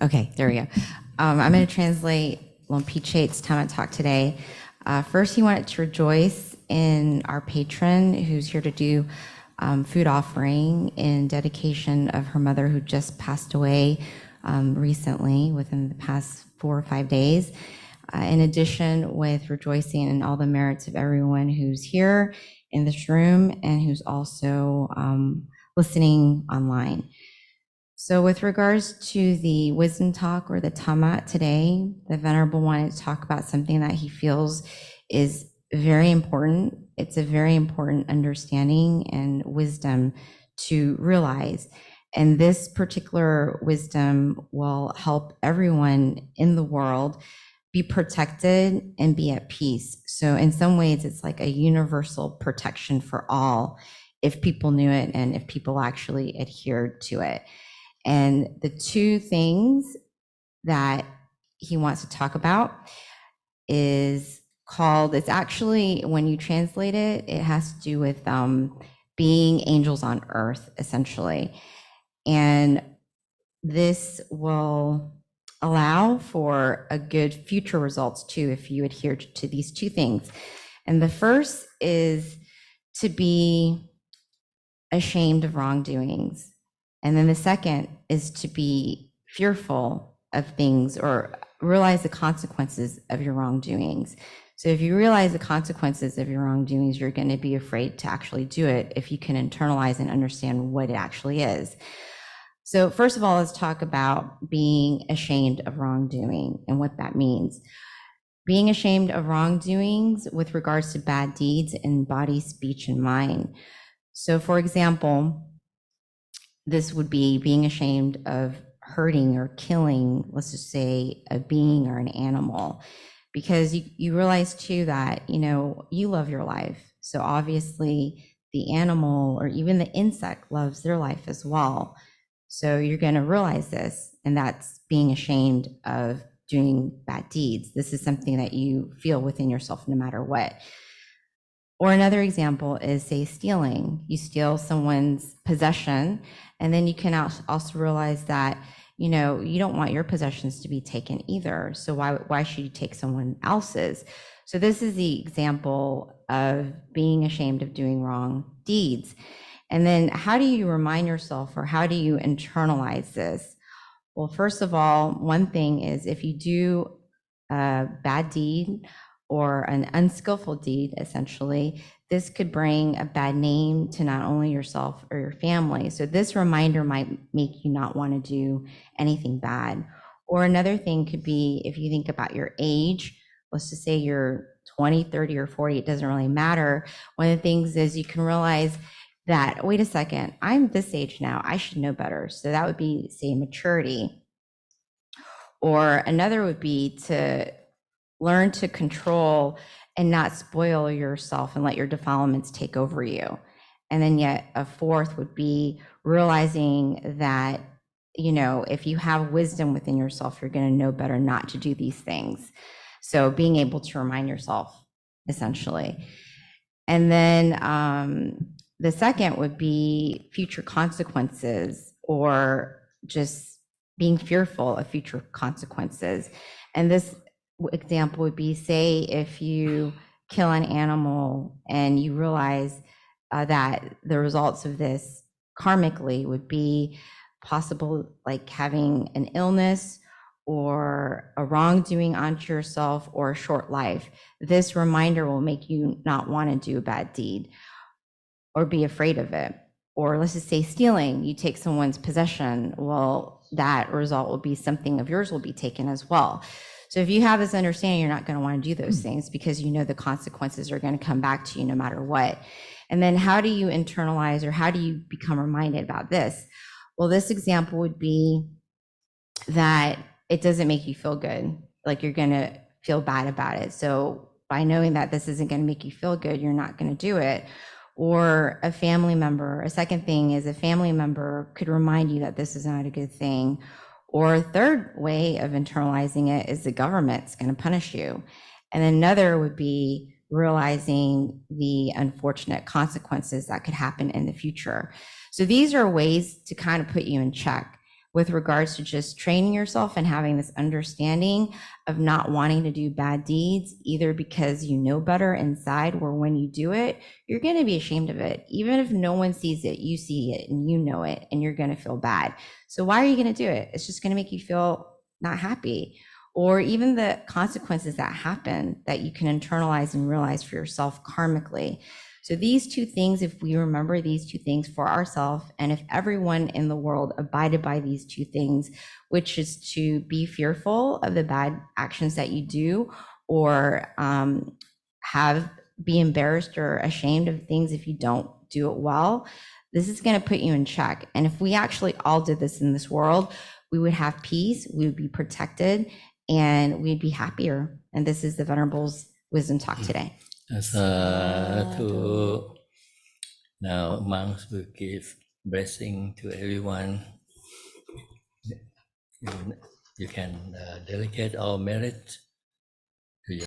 Okay, there we go. I'm going to translate Monk Chet's Tama talk today. First, he wanted to rejoice in our patron who's here to do food offering in dedication of her mother who just passed away recently within the past 4 or 5 days. In addition, with rejoicing in all the merits of everyone who's here in this room and who's also listening online. So with regards to the wisdom talk or the Tama today, the Venerable wanted to talk about something that he feels is very important. It's a very important understanding and wisdom to realize. And this particular wisdom will help everyone in the world be protected and be at peace. So in some ways, it's like a universal protection for all if people knew it and if people actually adhered to it. And the two things that he wants to talk about is called, it's actually, when you translate it, it has to do with being angels on earth, essentially. And this will allow for a good future results too, if you adhere to these two things. And the first is to be ashamed of wrongdoings. And then the second is to be fearful of things or realize the consequences of your wrongdoings. So if you realize the consequences of your wrongdoings, you're going to be afraid to actually do it if you can internalize and understand what it actually is. So first of all, let's talk about being ashamed of wrongdoing and what that means. Being ashamed of wrongdoings with regards to bad deeds in body, speech, and mind. So for example, this would be being ashamed of hurting or killing, let's just say, a being or an animal, because you realize too that, you love your life. So obviously the animal or even the insect loves their life as well. So you're going to realize this, and that's being ashamed of doing bad deeds. This is something that you feel within yourself no matter what. Or another example is, say, stealing. You steal someone's possession, and then you can also realize that, you don't want your possessions to be taken either. So why should you take someone else's? So this is the example of being ashamed of doing wrong deeds. And then how do you remind yourself, or how do you internalize this? Well, first of all, one thing is, if you do a bad deed or an unskillful deed, essentially, this could bring a bad name to not only yourself or your family. So this reminder might make you not want to do anything bad. Or another thing could be, if you think about your age, let's just say you're 20, 30, or 40, it doesn't really matter. One of the things is you can realize that, wait a second, I'm this age now, I should know better. So that would be, say, maturity. Or another would be to learn to control and not spoil yourself and let your defilements take over you. And then yet a fourth would be realizing that, if you have wisdom within yourself, you're going to know better not to do these things. So being able to remind yourself, essentially. And then the second would be future consequences, or just being fearful of future consequences. And this example would be, say, if you kill an animal and you realize that the results of this karmically would be possible, like having an illness or a wrongdoing onto yourself or a short life. This reminder will make you not want to do a bad deed or be afraid of it. Or let's just say stealing, you take someone's possession, well, that result will be something of yours will be taken as well. So if you have this understanding, you're not going to want to do those things because the consequences are going to come back to you no matter what. And then how do you internalize, or how do you become reminded about this? Well, this example would be that it doesn't make you feel good. Like you're going to feel bad about it. So by knowing that this isn't going to make you feel good, you're not going to do it. Or a family member. A second thing is, a family member could remind you that this is not a good thing. Or a third way of internalizing it is the government's going to punish you. And another would be realizing the unfortunate consequences that could happen in the future. So these are ways to kind of put you in check. with regards to just training yourself and having this understanding of not wanting to do bad deeds, either because you know better inside, or when you do it, you're going to be ashamed of it. Even if no one sees it, you see it and you know it, and you're going to feel bad. So why are you going to do it? It's just going to make you feel not happy. Or even the consequences that happen that you can internalize and realize for yourself karmically. So these two things, if we remember these two things for ourselves, and if everyone in the world abided by these two things, which is to be fearful of the bad actions that you do, or be embarrassed or ashamed of things if you don't do it well, this is going to put you in check. And if we actually all did this in this world, we would have peace, we would be protected, and we'd be happier. And this is the Venerable's wisdom talk today. Sadhu. Now monks will give blessing to everyone. You can delegate all merit